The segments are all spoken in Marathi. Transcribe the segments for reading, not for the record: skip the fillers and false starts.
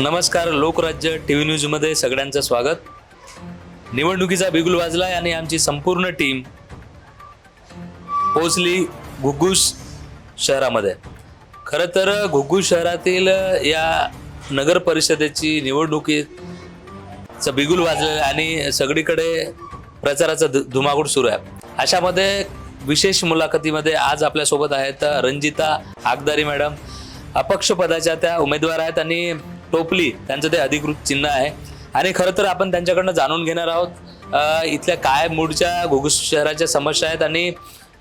नमस्कार, लोकराज्य टीव्ही न्यूजमध्ये सगळ्यांचं स्वागत. निवडणुकीचा बिगुल वाजलाय आणि आमची संपूर्ण टीम पोहोचली घुग्गुस शहरामध्ये. खरं तर घुग्गुस शहरातील या नगर परिषदेची निवडणुकीचा बिगुल वाजलेला आणि सगळीकडे प्रचाराचा धुमाकूळ सुरू आहे. अशामध्ये विशेष मुलाखतीमध्ये आज आपल्यासोबत आहेत रंजिता आगदारी मॅडम. अपक्ष पदाच्या त्या उमेदवार आहेत आणि टोपली त्यांचं ते अधिकृत चिन्ह आहे. आणि खरं तर आपण त्यांच्याकडनं जाणून घेणार आहोत इथल्या काय मूळच्या घुग्गुस शहराच्या समस्या आहेत आणि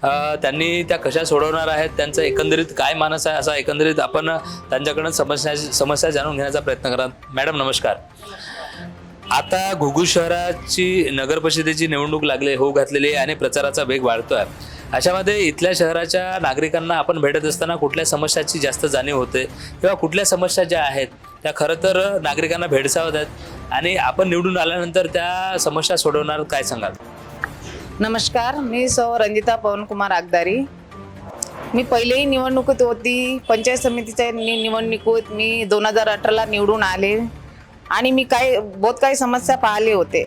त्यांनी त्या कशा सोडवणार आहेत, त्यांचं एकंदरीत काय मानस आहे, असा एकंदरीत आपण त्यांच्याकडून समस्या जाणून घेण्याचा प्रयत्न करा. मॅडम नमस्कार. आता घुग्गुस शहराची नगर परिषदेची निवडणूक होऊ घातलेली आहे आणि प्रचाराचा वेग वाढतोय. अशामध्ये इथल्या शहराच्या नागरिकांना आपण भेटत असताना कुठल्या समस्याची जास्त जाणीव होते किंवा कुठल्या समस्या ज्या आहेत त्या खरं तर नागरिकांना भेडसावत आहेत आणि आपण निवडून आल्यानंतर त्या समस्या सोडवणार, काय सांगाल? नमस्कार, मी सौ रंजिता पवनकुमार आगदारी. मी पहिलेही निवडणुकीत होती, पंचायत समितीच्या निवडणुकीत मी 2018ला निवडून आले आणि मी बहुत काही समस्या पाहिले होते.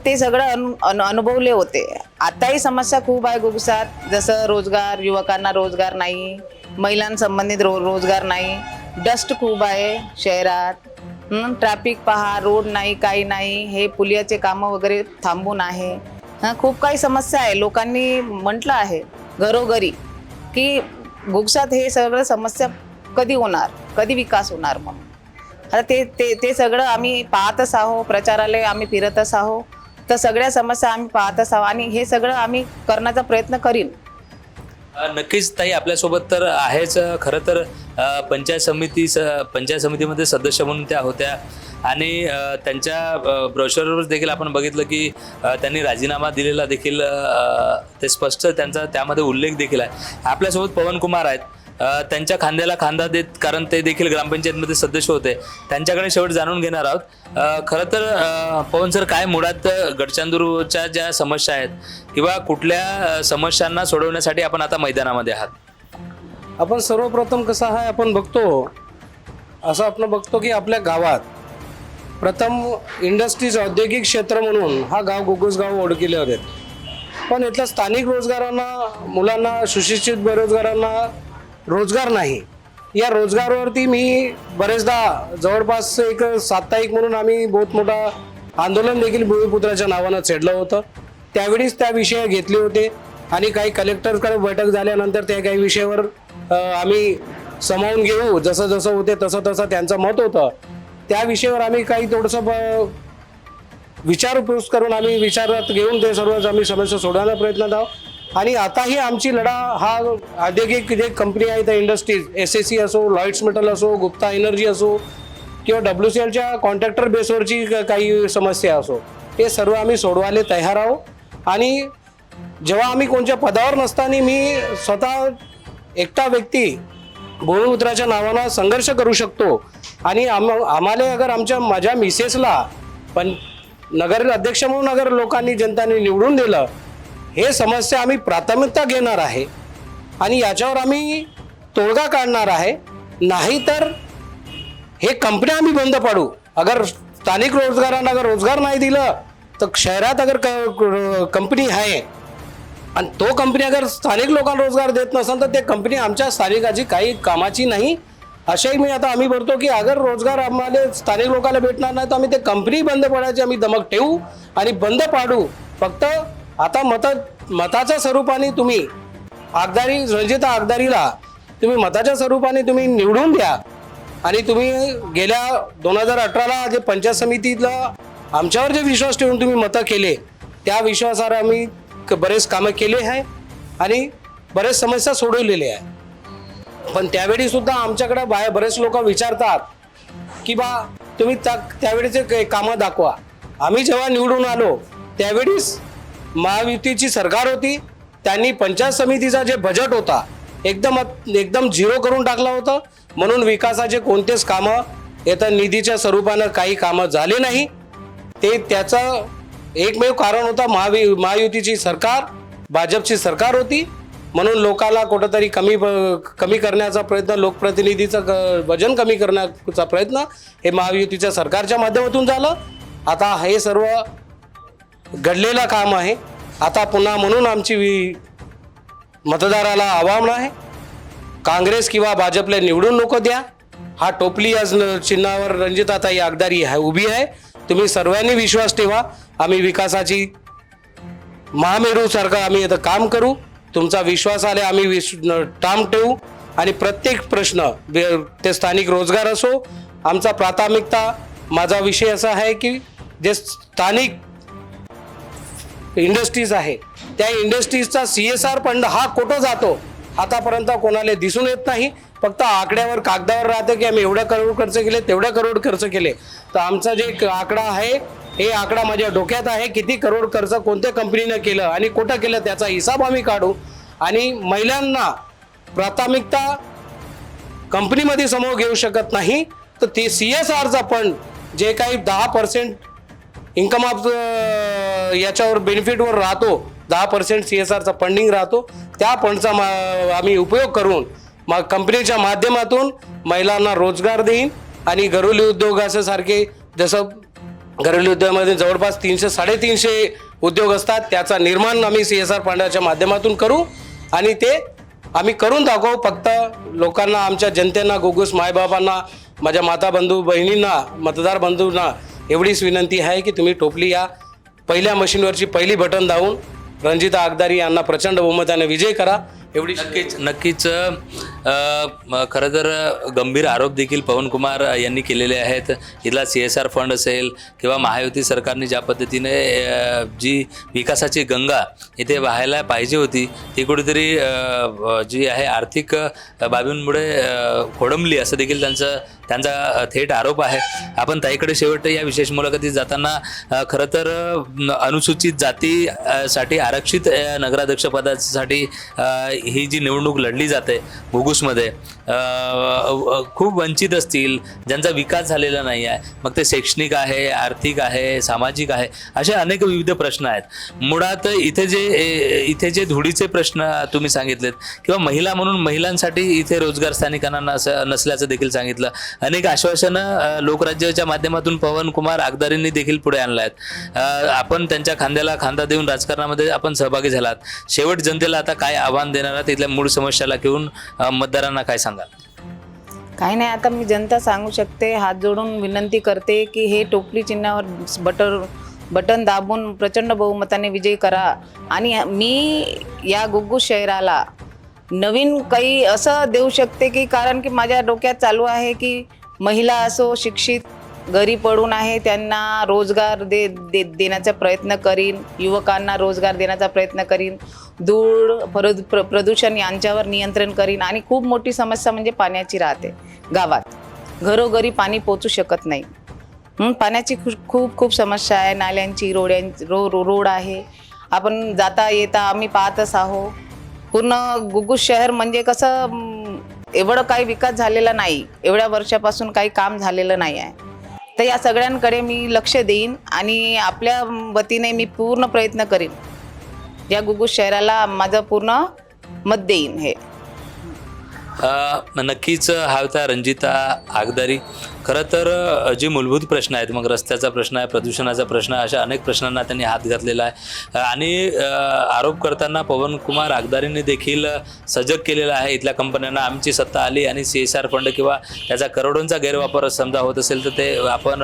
ते सगळं अनुभवले होते. आताही समस्या खूप आहे घुग्गुसात, जसं रोजगार, युवकांना रोजगार नाही, महिलांसंबंधित रोजगार नाही, डस्ट खूप आहे शहरात, ट्रॅफिक पहा, रोड नाही, काही नाही, हे पुलियाचे कामं वगैरे थांबून आहे. खूप काही समस्या आहे. लोकांनी म्हटलं आहे घरोघरी की घुग्गुसात हे सगळं समस्या कधी होणार, कधी विकास होणार म्हणून. आता ते सगळं आम्ही पाहतच आहो, प्रचारालय आम्ही फिरतच आहो, तर सगळ्या समस्या आम्ही पाहतच आहो आणि हे सगळं आम्ही करण्याचा प्रयत्न करीन. नक्कीच ताई, आपल्यासोबत तर आहेच. खरं तर पंचायत समितीमध्ये सदस्य म्हणून त्या होत्या आणि त्यांच्या ब्रोशरवर देखील आपण बघितलं की त्यांनी राजीनामा दिलेला देखील ते स्पष्ट त्यांचा त्यामध्ये उल्लेख देखील आहे. आपल्यासोबत पवनकुमार आहेत, त्यांच्या खांद्याला खांदा देत, कारण ते देखील ग्रामपंचायतमध्ये सदस्य होते. त्यांच्याकडे शेवट जाणून घेणार आहोत. खरं तर पवन सर, काय मुळात गडचंद्रूरच्या ज्या समस्या आहेत किंवा कुठल्या समस्यांना सोडवण्यासाठी आपण आता मैदानामध्ये आहात? आपण सर्वप्रथम कसं आहे, आपण बघतो की आपल्या गावात प्रथम इंडस्ट्रीज, औद्योगिक क्षेत्र म्हणून हा गाव घुग्गुस गाव ओळखले होते. पण इथल्या स्थानिक रोजगारांना, मुलांना, सुशिक्षित बेरोजगारांना रोजगार नाही. या रोजगारावरती मी बरेचदा जवळपास एक साप्ताहिक म्हणून आम्ही बहुत मोठा आंदोलन देखील भूमिपुत्राच्या नावानं छेडलं होतं. त्यावेळीच त्या विषय घेतले होते आणि काही कलेक्टरकडे बैठक झाल्यानंतर त्या काही विषयावर आम्ही समावून घेऊ, जसं जसं होते तसं तसं त्यांचं मत होतं. त्या विषयावर आम्ही काही थोडंसं विचारपूस करून आम्ही विचारात घेऊन ते सर्व आम्ही समस्या सोडवण्याचा प्रयत्न आहोत. आणि आताही आमची लढा हा औद्योगिक जे कंपनी आहे त्या इंडस्ट्रीज, SSC असो, लॉइड्स मेटल असो, गुप्ता एनर्जी असो किंवा WCLच्या कॉन्ट्रॅक्टर बेसवरची काही समस्या असो, हे सर्व आम्ही सोडवायला तयार आहोत. आणि जेव्हा आम्ही कोणत्या पदावर नसताना मी स्वतः एकटा व्यक्ती भूमिपुत्राच्या नावानं संघर्ष करू शकतो आणि आम्हाला अगर माझ्या मिसेसला पण नगर अध्यक्ष म्हणून अगर लोकांनी, जनताने निवडून दिलं, हे समस्या आम्ही प्राथमिकता घेणार आहे आणि याच्यावर आम्ही तोडगा काढणार आहे. नाहीतर हे कंपन्या आम्ही बंद पाडू. अगर स्थानिक रोजगारांना अगर रोजगार नाही दिलं तर शहरात अगर कंपनी आहे आणि तो कंपनी अगर स्थानिक लोकांना रोजगार देत नसेल तर ते कंपनी आमच्या स्थानिकाची काही कामाची नाही. अशाही आम्ही बोलतो की अगर रोजगार आम्हाला स्थानिक लोकांना भेटणार नाही तर आम्ही ते कंपनी बंद पडायची आम्ही दमक ठेवू आणि बंद पाडू. फक्त आता मताच्या स्वरूपाने तुम्ही रंजिता आगदारीला तुम्ही मताच्या स्वरूपाने तुम्ही निवडून द्या आणि तुम्ही गेल्या 2018ला जे पंचायत समितीला आमच्यावर जे विश्वास ठेवून तुम्ही मतं केले, त्या विश्वासावर आम्ही बरेच कामं केले आहे आणि बरेच समस्या सोडवलेल्या आहे. पण त्यावेळी सुद्धा आमच्याकडे बरेच लोक विचारतात की तुम्ही त्यावेळीचे कामं दाखवा. आम्ही जेव्हा निवडून आलो त्यावेळीच महायुतीची सरकार होती, त्यांनी पंचायत समितीचा जे बजेट होता एकदम झिरो करून टाकला होता. म्हणून विकासाचे कोणतेच कामं येत्या निधीच्या स्वरूपानं काही कामं झाले नाही. त्याचं एकमेव कारण होता महायुतीची सरकार, भाजपची सरकार होती म्हणून लोकाला कुठंतरी कमी करण्याचा प्रयत्न, लोकप्रतिनिधीचं वजन कमी करण्याचा प्रयत्न हे महायुतीच्या सरकारच्या माध्यमातून झालं. आता हे सर्व घडलेलं काम आहे. आता पुन्हा म्हणून आमची मतदाराला आव्हान आहे, काँग्रेस किंवा भाजपला निवडून नको द्या. हा टोपली आज चिन्हावर रणजिताताई आगदारी उभी आहे. तुम्ही सर्वांनी विश्वास ठेवा. आम्ही विकासाची महामेरूसारखं आम्ही आता काम करू. तुमचा विश्वास आले आम्ही ठाम ठेवू. आणि प्रत्येक प्रश्न ते स्थानिक रोजगार असो, आमचा प्राथमिकता, माझा विषय असा आहे की जे स्थानिक इंडस्ट्रीज आहे त्या इंडस्ट्रीजचा CSR फंड हा कुठं जातो आतापर्यंत कोणाला दिसून येत नाही. फक्त आकड्यावर, कागदावर राहतं की आम्ही एवढ्या करोड खर्च केले, तेवढ्या करोड खर्च केले. तर आमचा जे आकडा आहे हे आकडा माझ्या डोक्यात आहे. किती करोड खर्च कोणत्या कंपनीनं केलं आणि कुठं केलं त्याचा हिसाब आम्ही काढू. आणि महिलांना प्राथमिकता कंपनीमध्ये समोर घेऊ शकत नाही. तर ते CSRचा फंड जे काही 10% इन्कम ऑफ याच्यावर बेनिफिटवर राहतो, 10% CSRचा फंडिंग राहतो, त्या फंडचा आम्ही उपयोग करून मग कंपनीच्या माध्यमातून महिलांना रोजगार देईन. आणि घरेलू उद्योगाच्या सारखे, जसं घरेलू उद्योगामध्ये जवळपास 300-350 उद्योग असतात, त्याचा निर्माण आम्ही CSR फंडाच्या माध्यमातून करू. आणि ते आम्ही करून दाखवू. फक्त लोकांना, आमच्या जनतेना, गोगूस मायबाबांना, माझ्या माता बंधू बहिणींना, मतदार बंधूंना एवढीच विनंती आहे की तुम्ही टोपली या पहिल्या मशीनवरची पहिली बटन दाबून रणजिता आगदारी यांना प्रचंड बहुमताने विजय करा. एवढी नक्कीच खरं तर गंभीर आरोप देखील पवनकुमार यांनी केलेले आहेत. इथला CSR फंड असेल किंवा महायुती सरकारने ज्या पद्धतीने जी विकासाची गंगा इथे वाहायला पाहिजे होती ती कुठेतरी जी आहे आर्थिक बाबींमुळे खोळंबली असं देखील त्यांचा थेट आरोप आहे. आपण ताईकडे शेवट या विशेष मुलाखतीत जाताना खरं तर अनुसूचित जातीसाठी आरक्षित नगराध्यक्ष पदासाठी ही जी निवडणूक लढली जाते घुगुसमध्ये, खूप वंचित असतील, ज्यांचा विकास झालेला नाही आहे, मग ते शैक्षणिक आहे, आर्थिक आहे, सामाजिक आहे, असे अनेक विविध प्रश्न आहेत. मुळात इथे जे धुळीचे प्रश्न तुम्ही सांगितलेत किंवा महिला म्हणून महिलांसाठी इथे रोजगार स्थानिकांना नसल्याचं देखील सांगितलं. अनेक आश्वासनं लोकराज्याच्या माध्यमातून पवनकुमार आगदारींनी देखील पुढे आणलं आहेत. आपण त्यांच्या खांद्याला खांदा देऊन राजकारणामध्ये आपण सहभागी झालात. शेवट जनतेला आता काय आव्हान देणार आहात? इथल्या मूळ समस्याला घेऊन मतदारांना काय सांगाल? काही नाही, आता मी जनता सांगू शकते, हात जोडून विनंती करते की हे टोपली चिन्हावर बटन दाबून प्रचंड बहुमताने विजय करा. आणि मी या घुगुस शहराला नवीन काही असं देऊ शकते की, कारण की माझ्या डोक्यात चालू आहे की महिला असो, शिक्षित, घरी पडून आहे, त्यांना रोजगार देण्याचा प्रयत्न करीन, युवकांना रोजगार देण्याचा प्रयत्न करीन, धूळ, प्रदूषण यांच्यावर नियंत्रण करीन. आणि खूप मोठी समस्या म्हणजे पाण्याची राहते. गावात घरोघरी पाणी पोचू शकत नाही. पाण्याची खूप समस्या आहे. नाल्यांची, रोड आहे. आपण जाता येता आम्ही पाहतच आहोत. पूर्ण घुगुस शहर म्हणजे कसं, एवढं काही विकास झालेला नाही, एवढ्या वर्षापासून काही काम झालेलं नाही आहे. तर या सगळ्यांकडे मी लक्ष देईन आणि आपल्या वतीने मी पूर्ण प्रयत्न करीन, या घुगुस शहराला माझं पूर्ण मत देईन. हे नक्कीच हा होता रणजिता आगदारी. खरं तर जे मूलभूत प्रश्न आहेत, मग रस्त्याचा प्रश्न आहे, प्रदूषणाचा प्रश्न, अशा अनेक प्रश्नांना त्यांनी हात घातलेला आहे. आणि आरोप करताना पवनकुमार आगदारींनी देखील सजग केलेला आहे इथल्या कंपन्यांना. आमची सत्ता आली आणि CSR फंड किंवा त्याचा करोडोंचा गैरवापर समजा होत असेल तर ते आपण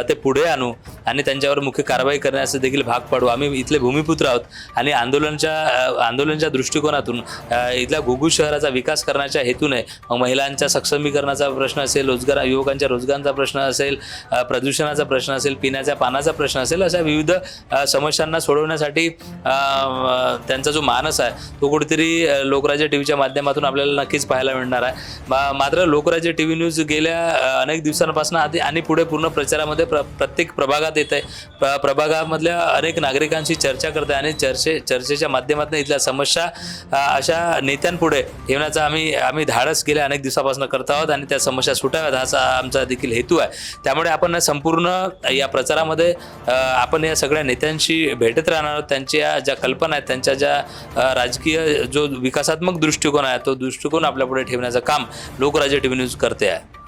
ते पुढे आणू आणि त्यांच्यावर मुख्य कारवाई करण्यास देखील भाग पाडू. आम्ही इथले भूमिपुत्र आहोत आणि आंदोलनाच्या दृष्टिकोनातून इथल्या घुगुस शहराचा विकास करण्याच्या हेतूने मग महिलांच्या सक्षमीकरणाचा प्रश्न असेल, युवकांच्या रोजगारांचा प्रश्न असेल, प्रदूषणाचा प्रश्न असेल, पिण्याच्या पाण्याचा प्रश्न असेल, अशा विविध समस्यांना सोडवण्यासाठी त्यांचा जो मानस आहे तो कुठेतरी लोकराज्य टीव्हीच्या माध्यमातून आपल्याला नक्कीच पाहायला मिळणार आहे. मात्र लोकराज्य टीव्ही न्यूज गेल्या अनेक दिवसांपासून आधी आणि पुढे पूर्ण प्रचारामध्ये प्रत्येक प्रभागात येत आहे. प्रभागामधल्या अनेक नागरिकांशी चर्चा करत आहे आणि चर्चेच्या माध्यमातून इथल्या समस्या अशा नेत्यांपुढे ठेवण्याचा आम्ही धाडस गेल्या अनेक दिवसापासून करत आहोत आणि त्या समस्या सुटाव्यात हा आमचा करण्याचा देखील हेतू आहे. त्यामुळे आपण संपूर्ण या प्रचारामध्ये आपण या सगळ्या नेत्यांशी भेटत राहणार आहोत. त्यांच्या ज्या कल्पना आहेत, त्यांच्या ज्या राजकीय जो विकासात्मक दृष्टिकोन आहे तो दृष्टिकोन आपल्यापुढे ठेवण्याचं काम लोकराज्य टीव्ही न्यूज करते आहे.